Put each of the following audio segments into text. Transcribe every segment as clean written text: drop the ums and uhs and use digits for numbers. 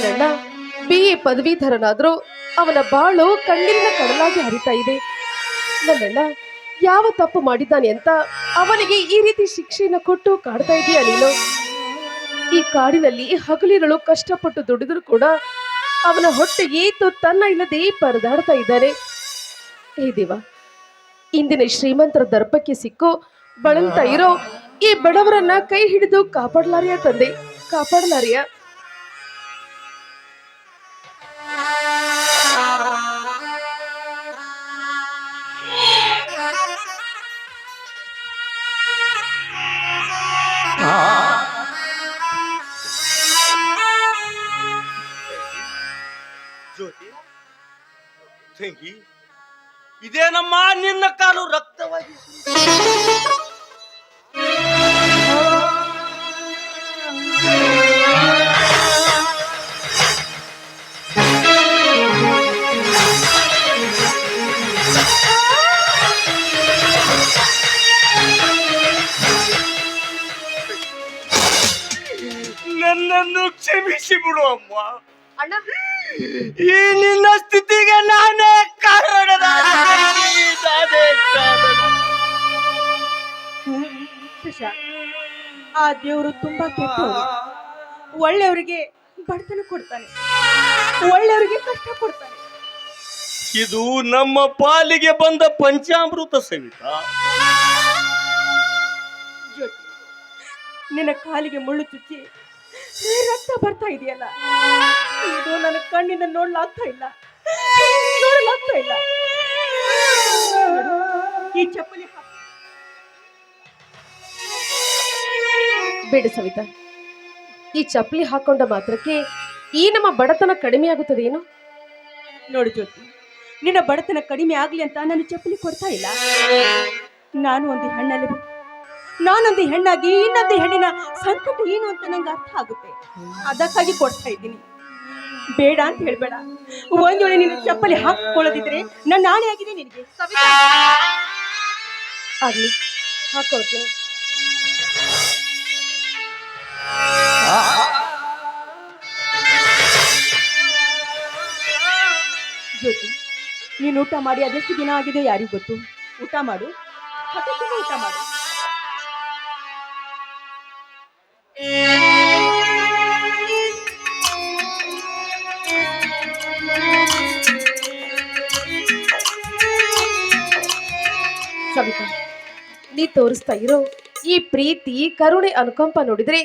ನನ್ನಣ್ಣ BA ಪದವೀಧರನಾದ್ರೂ ಅವನ ಬಾಳು ಕಣ್ಣೀರಿನ ಕಡಲಾಗಿ ಹರಿತಾ ಇದೆ. ನನ್ನಣ್ಣ ಯಾವ ತಪ್ಪು ಮಾಡಿದ್ದಾನೆ ಅಂತ ಅವನಿಗೆ ಈ ರೀತಿ ಶಿಕ್ಷೆಯನ್ನು ಕೊಟ್ಟು ಕಾಡ್ತಾ ಇದೀಯ ನೀನು? ಈ ಕಾಡಿನಲ್ಲಿ ಹಗಲಿರಳು ಕಷ್ಟಪಟ್ಟು ದುಡಿದ್ರು ಕೂಡ ಅವನ ಹೊಟ್ಟೆಗೆ ತನ್ನ ಇಲ್ಲದೆ ಪರದಾಡ್ತಾ ಇದ್ದಾನೆ. ಹೇ ದೇವ, ಇಂದಿನ ಶ್ರೀಮಂತರ ದರ್ಪಕ್ಕೆ ಸಿಕ್ಕು ಬಳಲ್ತಾ ಇರೋ ಈ ಬಡವರನ್ನ ಕೈ ಹಿಡಿದು ಕಾಪಾಡಲಾರಿಯ ತಂದೆ, ಕಾಪಾಡಲಾರಿಯ? ಜ್ಯೋತಿ ತಂಗಿ, ಇದೇನಮ್ಮ ನಿನ್ನ ಕಾಲು ರಕ್ತವಾಗಿ? ನನ್ನನ್ನು ಕ್ಷಮಿಸಿ ಬಿಡು ಅಮ್ಮ. ಅಣ್ಣ, ಈ ನಿನ್ನ ಸ್ಥಿತಿಗೆ ನಾನೇ ಕಾರಣದ. ಆ ದೇವರು ತುಂಬಾ ಕೆಟ್ಟವರು. ಒಳ್ಳೆಯವರಿಗೆ ಬಡತನ ಕೊಡ್ತಾನೆ, ಒಳ್ಳೆಯವರಿಗೆ ಕಷ್ಟ ಕೊಡ್ತಾನೆ. ಇದು ನಮ್ಮ ಪಾಲಿಗೆ ಬಂದ ಪಂಚಾಮೃತ ಸವಿತ. ಜ್ಯೋತಿ, ನಿನ್ನ ಕಾಲಿಗೆ ಮುಳ್ಳು ಚುಚ್ಚಿ ರಕ್ತ ಬರ್ತಾ ಇದೆಯಲ್ಲ, ಇದು ನನ್ನ ಕಣ್ಣಿಂದ ನೋಡ್ಲಾಗ್ತಾ ಇಲ್ಲ. ಈ ಚಪ್ಪಲಿ ಬೇಡ ಸವಿತಾ, ಈ ಚಪ್ಪಲಿ ಹಾಕೊಂಡ ಮಾತ್ರಕ್ಕೆ ಈ ನಮ್ಮ ಬಡತನ ಕಡಿಮೆ ಆಗುತ್ತದೆ ಏನು? ನೋಡು ಜ್ಯೋತಿ, ನಿನ್ನ ಬಡತನ ಕಡಿಮೆ ಆಗ್ಲಿ ಅಂತ ನಾನು ಚಪ್ಪಲಿ ಕೊಡ್ತಾ ಇಲ್ಲ. ನಾನೊಂದು ಹೆಣ್ಣಾಗಿ ಇನ್ನೊಂದು ಹೆಣ್ಣಿನ ಸಂಕಟ ಏನು ಅಂತ ನಂಗೆ ಅರ್ಥ ಆಗುತ್ತೆ, ಅದಕ್ಕಾಗಿ ಕೊಡ್ತಾ ಇದ್ದೀನಿ. ಬೇಡ ಅಂತ ಹೇಳ್ಬೇಡ. ಒಂದ್ ವೇಳೆ ನೀನು ಚಪ್ಪಲಿ ಹಾಕೊಳ್ಳೋದಿದ್ರೆ ನನ್ನ ನಾಳೆ ಆಗಿದೆ ನಿನಗೆ. ಆಗ್ಲಿ, ಹಾಕೊಳ್ತೇನೆ. ಜ್ಯೋತಿ, ನೀನು ಊಟ ಮಾಡಿ ಅದೆಷ್ಟು ದಿನ ಆಗಿದೆ ಯಾರಿಗೂ ಗೊತ್ತು. ಊಟ ಮಾಡು, ಊಟ ಮಾಡು. ಸವಿತಾ, ನೀ ತೋರಿಸ್ತಾ ಇರೋ ಈ ಪ್ರೀತಿ, ಕರುಣೆ, ಅನುಕಂಪ ನೋಡಿದ್ರೆ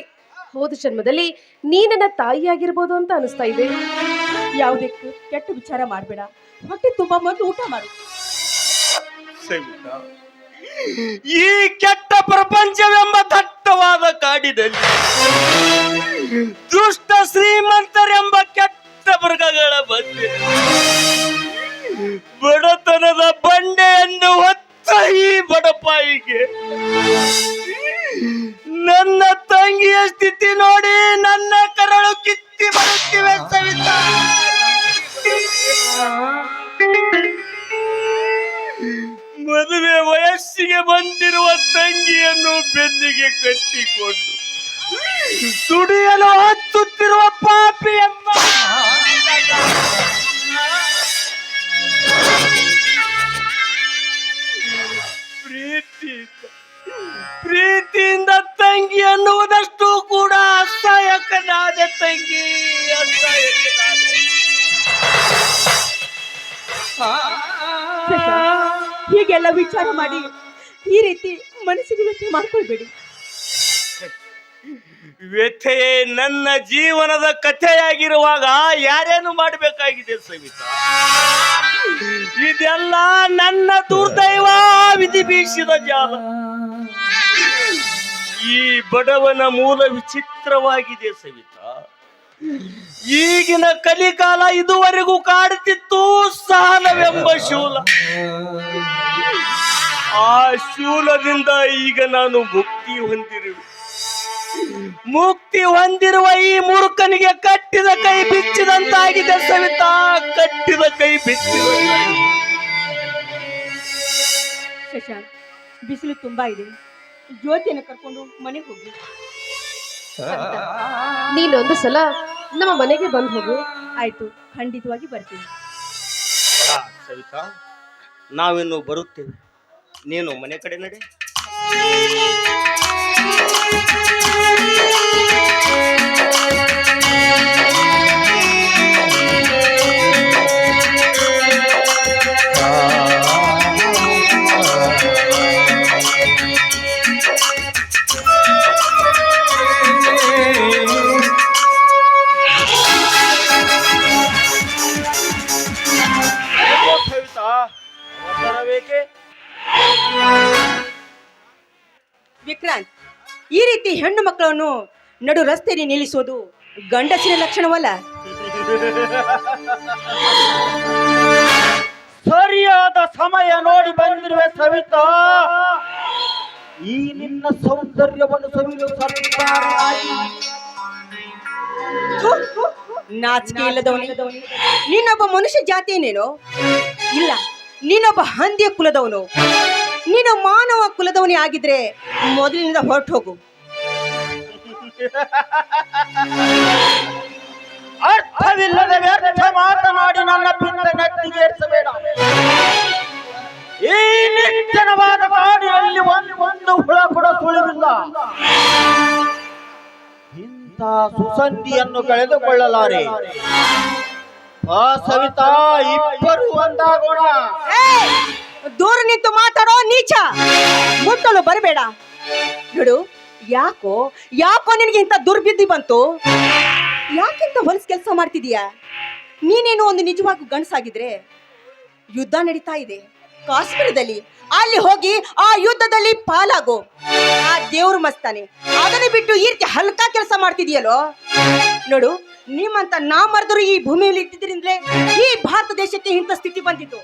ಹೋದ ಜನ್ಮದಲ್ಲಿ ನೀ ನನ್ನ ತಾಯಿಯಾಗಿರ್ಬೋದು ಅಂತ ಅನಿಸ್ತಾ ಇದೆ. ಯಾವುದೇ ಕೆಟ್ಟ ವಿಚಾರ ಮಾಡಬೇಡ, ಹೊಟ್ಟೆ ತುಂಬಾ ಮೊದಲು ಊಟ ಮಾಡು. ಈ ಕೆಟ್ಟ ಪ್ರಪಂಚವೆಂಬ ದಟ್ಟವಾದ ಕಾಡಿನಲ್ಲಿ ದುಷ್ಟ ಶ್ರೀಮಂತರೆಂಬ ಕೆಟ್ಟ ಮೃಗಗಳ ಮಧ್ಯೆ ಬಡತನದ ಬಂಡೆಯನ್ನು ಹೊತ್ತ ಈ ಬಡಪಾಯಿಗೆ ನನ್ನ ತಂಗಿಯ ಸ್ಥಿತಿ ನೋಡಿ ನನ್ನ ಕರಳು ಕಿತ್ತಿ ಬರುತ್ತಿವೆ ಸವಿತಾ. ಮದುವೆ ವಯಸ್ಸಿಗೆ ಬಂದಿರುವ ತಂಗಿಯನ್ನು ಬೆನ್ನಿಗೆ ಕಟ್ಟಿಕೊಂಡು ದುಡಿಯಲು ಹತ್ತುತ್ತಿರುವ ಪಾಪಿ ಎಂಬ ಪ್ರೀತಿಯಿಂದ ತಂಗಿ ಅನ್ನುವುದಷ್ಟು ಕೂಡ ಅಸಹಾಯಕನಾದ ತಂಗಿ, ಅಸಹಾಯಕನಾದ. ಹೀಗೆಲ್ಲ ವಿಚಾರ ಮಾಡಿ ಈ ರೀತಿ ಮನಸ್ಸಿಗೆ ವ್ಯಥೆ ಮಾಡ್ಕೊಳ್ಬೇಡಿ. ವ್ಯಥೆಯೇ ನನ್ನ ಜೀವನದ ಕಥೆಯಾಗಿರುವಾಗ ಯಾರೇನು ಮಾಡಬೇಕಾಗಿದೆ ಸವಿತಾ? ಇದೆಲ್ಲ ನನ್ನ ದುರ್ದೈವ, ವಿಧಿ ಬೀಸಿದ ಜಾಲ. ಈ ಬಡವನ ಮೂಲ ವಿಚಿತ್ರವಾಗಿದೆ ಸವಿತಾ. ಈಗಿನ ಕಲಿಕಾಲ ಇದುವರೆಗೂ ಕಾಡುತ್ತಿತ್ತು ಸಹನವೆಂಬ ಶೂಲ. ಆ ಶೂಲದಿಂದ ಈಗ ನಾನು ಮುಕ್ತಿ ಹೊಂದಿರುವ ಈ ಮೂರ್ಖನಿಗೆ ಕಟ್ಟಿದ ಕೈ ಬಿಚ್ಚಿದಂತಾಗಿದೆ ಸವಿತಾ, ಕಟ್ಟಿದ ಕೈ ಬಿಚ್ಚಿದ. ಶಶಾಂಕ್, ಬಿಸಿಲು ತುಂಬಾ ಇದೆ, ಜ್ಯೋತಿಯನ್ನು ಕರ್ಕೊಂಡು ಮನೆಗೆ ಹೋಗಿ. ನೀನೊಂದು ಸಲ ನಮ್ಮ ಮನೆಗೆ ಬಂದು ಹೋಗು. ಆಯ್ತು, ಖಂಡಿತವಾಗಿ ಬರ್ತೀನಿ. ಸವಿತಾ, ನಾವಿನ್ನು ಬರುತ್ತೇವೆ. ನೀನು ಮನೆ ಕಡೆ ನಡೆ. ಸವಿತಾ, ಬರಬೇಕೆ? ವಿಕ್ರಾಂತ್, ಈ ರೀತಿ ಹೆಣ್ಣು ಮಕ್ಕಳನ್ನು ನಡು ರಸ್ತೆಯಲ್ಲಿ ನಿಲ್ಲಿಸೋದು ಗಂಡಸಿನ ಲಕ್ಷಣವಲ್ಲ. ಸರಿಯಾದ ಸಮಯ ನೋಡಿ ಬಂದಿರುವೆ ಸವಿತಾ. ಈ ನಿನ್ನ ಸೌಂದರ್ಯವನ್ನು ಸವಿಲು ಸರ್ಕಾರ ನಾಚಿಕೆ ಇಲ್ಲದವನೇ, ನೀನೊಬ್ಬ ಮನುಷ್ಯ ಜಾತಿಯೇನೇನೋ? ಇಲ್ಲ, ನೀನೊಬ್ಬ ಹಂದಿಯ ಕುಲದವನು. ನೀನು ಮಾನವ ಕುಲದವನೇ ಆಗಿದ್ರೆ ಮೊದಲಿನಿಂದ ಹೊರಟು ಹೋಗು. ಅರ್ಥವಿಲ್ಲದೆ ವ್ಯರ್ಥ ಮಾತನಾಡಿ ನನ್ನ ಪಿಂಡ ನೆತ್ತಿಗೇರಿಸಬೇಡ. ಈ ನಿರ್ಜನವಾದ ಕಾಡಿನಲ್ಲಿ ಒಂದು ಹುಳ ಕೂಡ ಸುಳಿವಿಲ್ಲ. ಇಂಥ ಸುಸಂಧಿಯನ್ನು ಕಳೆದುಕೊಳ್ಳಲಾರೆ. ಆ ಸವಿತಾ, ಇಬ್ಬರು ಒಂದಾಗೋಣ. ದೂರ ನಿಂತು ಮಾತಾಡೋ ನೀಚ, ಮುಟ್ಟಲು ಬರಬೇಡ. ನೋಡು, ಯಾಕೋ ಯಾಕೋ ನಿನಗೆ ಇಂಥ ದುರ್ಬುದ್ಧಿ ಬಂತು? ಯಾಕಿಂತ ಹೊಲಸು ಕೆಲಸ ಮಾಡ್ತಿದೀಯಾ? ನೀನೇನು ಒಂದು ನಿಜವಾಗೂ ಗಂಡಸಾಗಿದ್ರೆ ಯುದ್ಧ ನಡೀತಾ ಇದೆ ಕಾಶ್ಮೀರದಲ್ಲಿ, ಅಲ್ಲಿ ಹೋಗಿ ಆ ಯುದ್ಧದಲ್ಲಿ ಪಾಲಾಗೋ. ಆ ದೇವ್ರು ಮಸ್ತಾನೆ, ಅದನ್ನು ಬಿಟ್ಟು ಈ ರೀತಿ ಹಲ್ಕ ಕೆಲಸ ಮಾಡ್ತಿದೀಯಲ್ಲೋ. ನೋಡು, ನಿಮ್ಮಂತ ನಾ ಮರೆದ್ರು ಈ ಭೂಮಿಯಲ್ಲಿ ಇದ್ದಿದ್ರಿಂದಲೇ ಈ ಭಾರತ ದೇಶಕ್ಕೆ ಇಂಥ ಸ್ಥಿತಿ ಬಂದಿತ್ತು.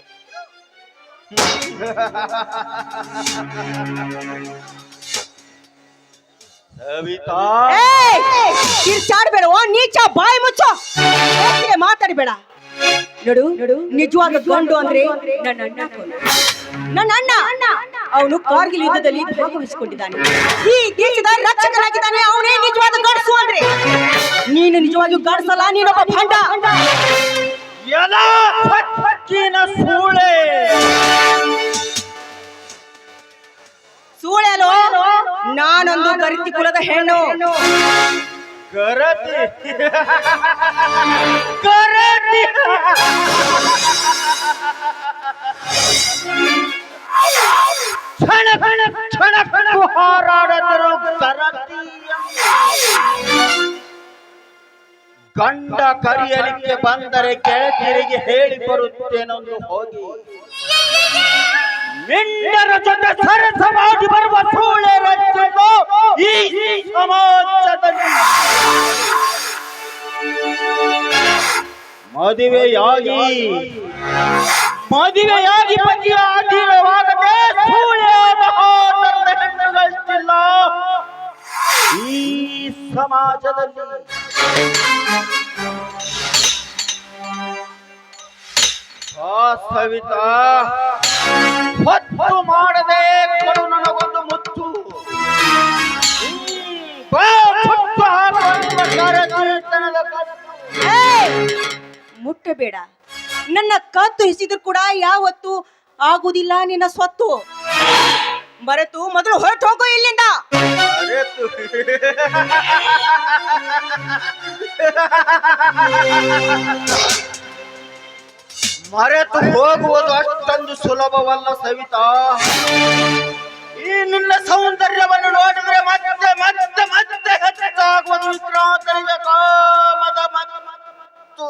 ಸವಿತಾ, ಕಿರ್ಚಾಡ್ಬೇಡ, ನೀಚ, ಬಾಯಿ ಮುಚ್ಚೋ, ಮಾತಾಡಬೇಡ. ನೋಡು, ನಿಜವಾದ ಗಂಡು ಅಂದ್ರೆ ನನ್ನ ಅಣ್ಣ. ನನ್ನ ಅಣ್ಣ ಅವನು ಕಾರ್ಗಿಲ್ ಯುದ್ಧದಲ್ಲಿ ಭಾಗವಹಿಸಿಕೊಂಡಿದ್ದಾನೆ. ಈ ದೇಶದ ರಕ್ಷಕನಾಗಿದ್ದಾನೆ. ಅವನೇ ನಿಜವಾದ ಗಂಡಸು ಅಂದ್ರೆ. ನೀನು ನಿಜವಾಗಿಯೂ ಗಂಡಸಲ್ಲ, ನೀನೊಬ್ಬ ಭಂಡ. ಸೂಳೆಲೋ, ನಾನೊಂದು ಗರಿತಿ ಕುಲದ ಹೆಣ್ಣು. ಗರತಿ ಗರತಿ ಕ್ಷಣ ಹಾರಾಡದರು ಗರತಿ. ಗಂಡ ಕರಿಯಲಿಕ್ಕೆ ಬಂದರೆ ಗೆಳತಿಯರಿಗೆ ಹೇಳಿ ಬರುತ್ತೇನೊಂದು ಹೋಗಿ ಮಿಂಡರ ಜೊತೆ ಸರಸ ಮಾಡಿ ಬರುವ ಸೂಳೆ ರಚ್ಚನ್ನು ಈ ಸಮಾಜದಲ್ಲಿ ಮದುವೆಯಾಗಿ ಪತಿಯ ಅಧೀನವಾಗದೆ ಸೂಳೆಯಾದ ನನ್ನ ಹೆಣ್ಣುಗಳಿಲ್ಲ ಈ ಸಮಾಜದಲ್ಲಿ. ಸವಿತಾ, ಹೊತ್ತು ಮಾಡದೆ ಕೊಡು ನನಗೊಂದು ಮುತ್ತು. ಮುಟ್ಟಬೇಡ. ನನ್ನ ಕತ್ತು ಹಿಸಿದ್ರು ಕೂಡ ಯಾವತ್ತು ಆಗುದಿಲ್ಲ ನಿನ್ನ ಸ್ವತ್ತು. ಮರೆತು ಮೊದಲು ಹೊರಟು ಹೋಗೋ ಇಲ್ಲಿಂದ. ಮರೆತು ಹೋಗುವುದು ಅಷ್ಟೊಂದು ಸುಲಭವಲ್ಲ ಸವಿತಾ. ಈ ನಿನ್ನ ಸೌಂದರ್ಯವನ್ನು ನೋಡಿದ್ರೆ ಮತ್ತೆ ಮತ್ತೆ ಮತ್ತೆ ಹೆಚ್ಚಾಗುವುದು ವಿಕ್ರಾಂತನಿಗೆ ಕಾಮದ ಮತ್ತು.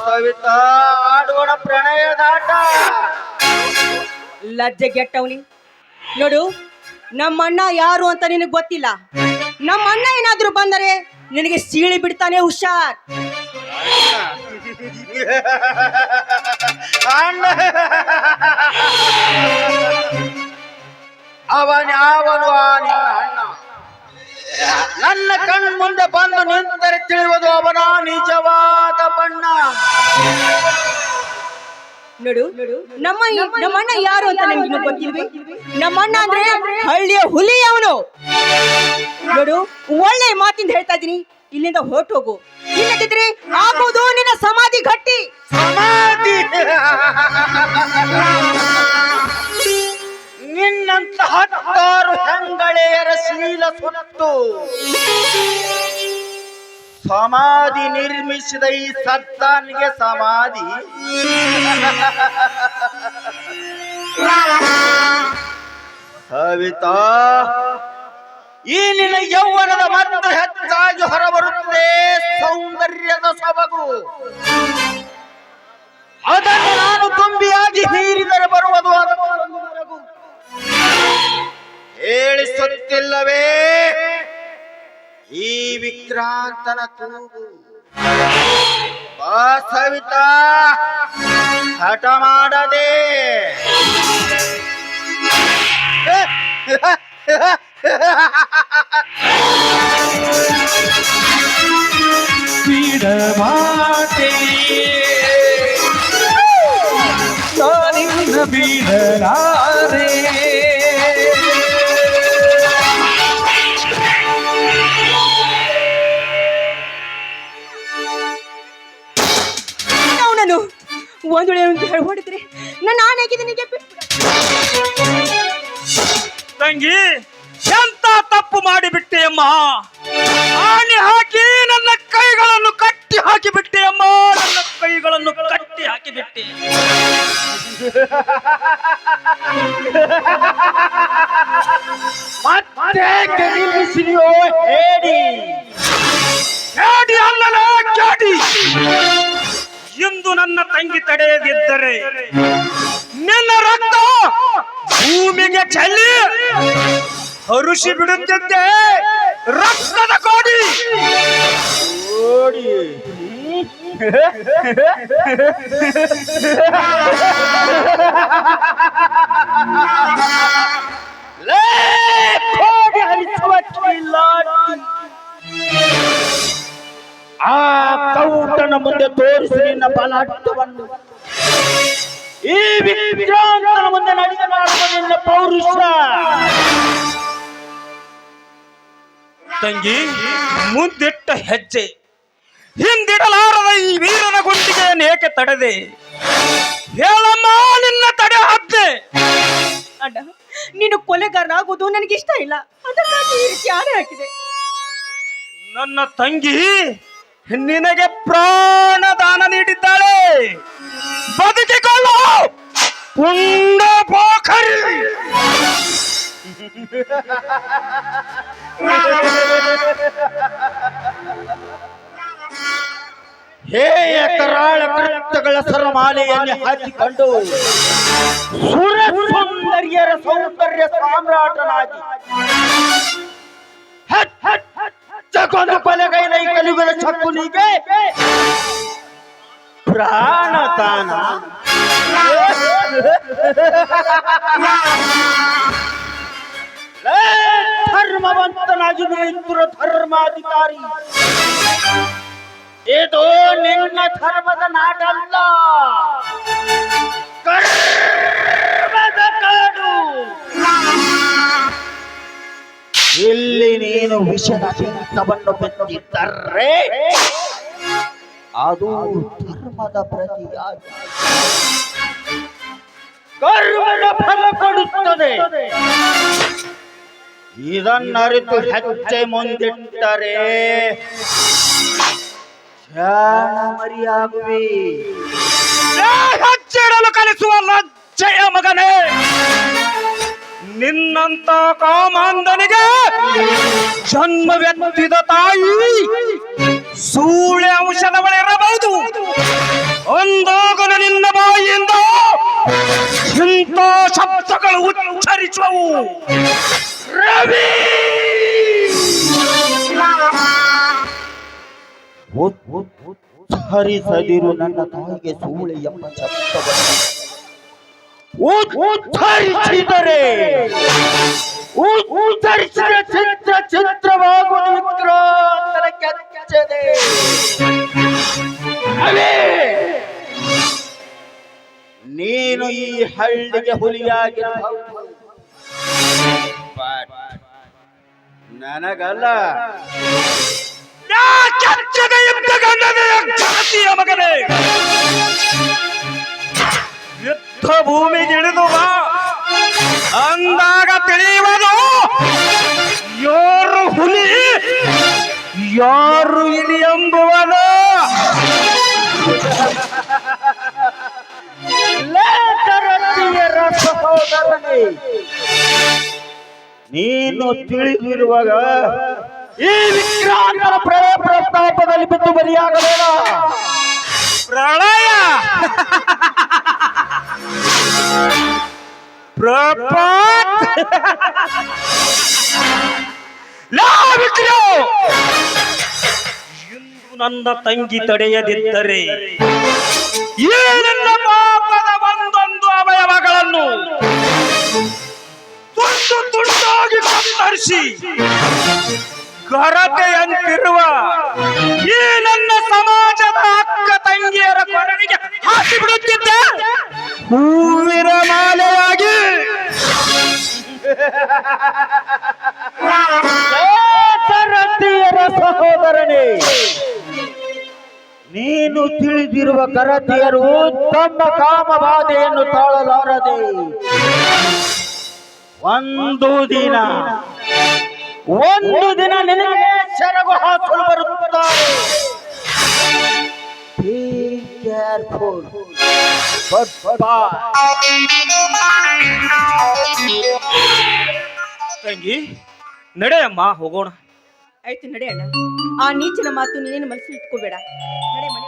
ಸವಿತಾ, ಆಡೋಣ ಪ್ರಣಯದಾಟ. ಲಜ್ಜೆಗೆಟ್ಟವನಿ. ನೋಡು, ನಮ್ಮಣ್ಣ ಯಾರು ಅಂತ ನಿನಗೆ ಗೊತ್ತಿಲ್ಲ. ನಮ್ಮಣ್ಣ ಏನಾದ್ರೂ ಬಂದರೆ ನಿನಗೆ ಸೀಳಿ ಬಿಡ್ತಾನೆ, ಹುಷಾರ್. ಅವನ್ಯಾವನು ಅಣ್ಣ? ನನ್ನ ಕಣ್ಣು ಮುಂದೆ ಬಂದು ನಿಂತರೆ ತಿಳಿಯುವುದು ಅವನ ನಿಜವಾದ ಬಣ್ಣ. ನೋಡು ನಮ್ಮ ಅಣ್ಣ ಯಾರು ಅಂತ ನನಗೆ ಇನ್ನೂ ಗೊತ್ತಿಲ್ವಿ. ನಮ್ಮ ಅಣ್ಣ ಅಂದ್ರೆ ಹಳ್ಳಿಯ ಹುಲಿ ಅವನು. ನೋಡು, ಒಳ್ಳೆ ಮಾತಿಂದ ಹೇಳ್ತಾ ಇದೀನಿ, ಇಲ್ಲಿಂದ ಹೊರಟು ಹೋಗು. ಇಲ್ಲದಿದ್ರೆ ಆಗುವುದು ನಿನ್ನ ಸಮಾಧಿ ಗಟ್ಟಿ. ಸಮಾಧಿ ನಿನ್ನಂತ 10 ಹೆಂಗಳೆಯರ ಶೀಲ ಸುಟ್ಟು ಸಮಾಧಿ ನಿರ್ಮಿಸಿದ ಈ ಸತ್ತಾನಿಗೆ ಸಮಾಧಿ ಸವಿತಾ, ಈ ನಿನ್ನ ಯೌವನದ ಮತ್ತು ಹೆಚ್ಚಾಗಿ ಹೊರಬರುತ್ತದೆ ಸೌಂದರ್ಯದ ಸೊಬಗು. ಅದನ್ನು ನಾನು ತುಂಬಿಯಾಗಿ ಹೀರಿದರೆ ಬರುವುದು ಅದಕ್ಕೊಂದು ಬೆರಗು. ಹೇಳಿಸುತ್ತಿಲ್ಲವೇ ಈ ವಿಕ್ರಾಂತನ ತೂಗು. ಬಾ ಸವಿತಾ, ಹಠ ಮಾಡದೆ. ಬಿಡಮಾತೆ ನಾನಿನ್ನ ಬಿಡಲಾರೆ. ಅವನನ್ನು ಒಂದು ಹೊಡಿದ್ರೆ ನನ್ನ ಆನೆಗೆ ನಿನಗೆ ತಂಗಿ, ಎಂತ ತಪ್ಪು ಮಾಡಿಬಿಟ್ಟೆಯಮ್ಮ. ಆನೆ ಹಾಕಿ ನನ್ನ ಕೈಗಳನ್ನು ಕಟ್ಟಿ ಹಾಕಿಬಿಟ್ಟೆಯಮ್ಮ. ನನ್ನ ಕೈಗಳನ್ನು ಕಟ್ಟಿ ಹಾಕಿಬಿಟ್ಟೆ. ಮತ್ತೆ ನಿಲ್ಲಿಸಿದೆಯೋ ಹೇಳಿ. ಹೇಳಿ ಅಲ್ಲಲ್ಲ ಕೇಳಿ. ಎಂದು ನನ್ನ ತಂಗಿ ತಡೆಯದಿದ್ದರೆ ನಿನ್ನ ರಕ್ತ ಭೂಮಿಗೆ ಚೆಲ್ಲಿ ಹರುಷಿ ಬಿಡುತ್ತಿದ್ದೆ ರಕ್ತದ ಕೋಡಿ. ಕೋಡಿ ಹರಿಸುವ ಕಿಲಾಟಿ. ಆ ಕೌಟನ ಮುಂದೆ ತೋರಿಸಿ ನಿನ್ನ ಬಲಾಢ್ಯವನ್ನು. ಈ ವಿಕ್ರಾಂತನ ಮುಂದೆ ನಡೆಸಲಾಡುವ ನಿನ್ನ ಪೌರುಷ. ತಂಗಿ, ಮುಂದಿಟ್ಟ ಹೆಜ್ಜೆ ಹಿಂದಿಡಲಾರದ ಈ ವೀರನ ಗುಂಡಿಗೆಯನ್ನು ಏಕೆ ತಡೆದೆ? ಹೇಳಮ್ಮ, ನಿನ್ನ ತಡೆ ಹದ್ದೆ. ಅಣ್ಣ, ನೀನು ಕೊಲೆಗಾರನಾಗುವುದು ನನಗೆ ಇಷ್ಟ ಇಲ್ಲ. ಅದಕ್ಕಾಗಿ ಈ ರೀತಿ ಆಣೆ ಹಾಕಿದೆ. ನನ್ನ ತಂಗಿ ನಿನಗೆ ಪ್ರಾಣ ದಾನ ನೀಡಿದ್ದಾಳೆ. ಬದುಕಿಕೊಳ್ಳು ಪುಂಡ ಪೋಖರಿ. ಹೇಯ ಕರಾಳ ಕೃತ್ಯಗಳ ಸರಮಾಲೆಯಲ್ಲಿ ಹಾಕಿಕೊಂಡು ಸುರ ಸೌಂದರ್ಯರ ಸೌಂದರ್ಯ ಸಾಮ್ರಾಟನಾಗಿ ಕೊಂದು ಕೊಲೆಗೈದ ಈ ಕಲಿಯುಗದ ಶಕುನಿಗೆ ಪ್ರಾಣದಾನ. ಧರ್ಮವಂತನಾಗಿ ನಿಂತಿರುವ ಧರ್ಮಾಧಿಕಾರಿ, ಇದು ನಿನ್ನ ಧರ್ಮದ ನಾಡಲ್ಲ, ಕರ್ಮದ ಕಾಡು. ಇಲ್ಲಿ ನೀನು ವಿಷದ ಸಿಂಹವನ್ನು ಬೆಂದಿದ್ದರೆ ಅದು ಧರ್ಮದ ಪ್ರತಿಯಾಗಿ ಕರ್ಮದ ಫಲ ಕೊಡುತ್ತದೆ. ಇದನ್ನರಿತು ಹೆಜ್ಜೆ ಮುಂದಿಟ್ಟರೆ ಜಾಣ ಮರಿಯಾಗುವೆ. ಹೆಜ್ಜೆಡಲು ಕಲಿಸುವ ಲಜ್ಜೆಯ ಮಗನೇ, ನಿನ್ನಂತ ಕಾಮಾಂಧನಿಗೆ ಜನ್ಮವೆತ್ತಿದ ತಾಯಿ ಸೂಳೆ ಔಷಧಗಳಿರಬಹುದು. ಒಂದಾಗಲು ನಿನ್ನ ಬಾಯಿಯಿಂದ ಇಂಥ ಶಬ್ದಗಳು ಉಚ್ಚರಿಸುವವು. ರವಿ, ಉಚ್ಚರಿಸದಿರು ನನ್ನ ತಾಯಿಗೆ ಸೂಳೆ ಎಂಬ ಶಬ್ದವನ್ನು. ಉಚ್ಚರಿಸಿದರೆ ಉಚ್ಚರಿಸಿದ ಚಿತ್ರ ಚಿತ್ರವಾಗುವುದು ವಿಕ್ರಾಂತನ ಕೆಚ್ಚದೆ. ನೀ ಹಳ್ಳಿಗೆ ಹುಲಿಯಾಗಿ ನನಗಲ್ಲ ಮಗನೇ ಯುದ್ಧ ಭೂಮಿಗೆ ಇಳಿದು ಬಾ ಅಂದಾಗ ತಿಳಿಯುವುದು ಯಾರು ಹುಲಿ ಯಾರು ಇಲಿ ಎಂಬುವುದು. ಸಹೋದರನೇ, ನೀನು ತಿಳಿದಿರುವಾಗ ಈ ವಿಕ್ರಾಂತರ ಪ್ರಳಯ ಪ್ರಸ್ತಾಪದಲ್ಲಿ ಬಿದ್ದು ಬಲಿಯಾಗಬೇಡ. ಪ್ರಳಯ ಇಂದು ನನ್ನ ತಂಗಿ ತಡೆಯದಿದ್ದರೆ ಈ ನನ್ನ ಪಾಪದ ಒಂದೊಂದು ಅವಯವಗಳನ್ನು ತುಂಡು ತುಂಡಾಗಿ ಕತ್ತರಿಸಿ ಗರತೆಯಂತಿರುವ ಈ ನನ್ನ ಸಮಾಜದ ಅಕ್ಕ ತಂಗಿಯರ ಕೊರಳಿಗೆ ಹಾಕಿ ಬಿಡುತ್ತಿದ್ದೆ ಹೂವಿನ ಮಾಲೆಯಾಗಿ. ಸಹೋದರನೇ, ನೀನು ತಿಳಿದಿರುವ ಕರತಿಯರು ತಮ್ಮ ಕಾಮಬಾಧೆಯನ್ನು ತಾಳಲಾರದೆ ಒಂದು ದಿನ ನಿನಗೆ ಸೆರಗು ಹಾಕಲು ಬರುತ್ತಾರೆ. Be careful. ತಂಗಿ ನಡೆಯಮ್ಮ ಹೋಗೋಣ. ಆಯ್ತು ನಡೆ ಅಣ್ಣ. ಆ ನೀಚನ ಮಾತು ನೀನೇನು ಮನಸ್ಸಲ್ಲಿ ಇಟ್ಕೋಬೇಡ. ನಡೆ ಮನೆ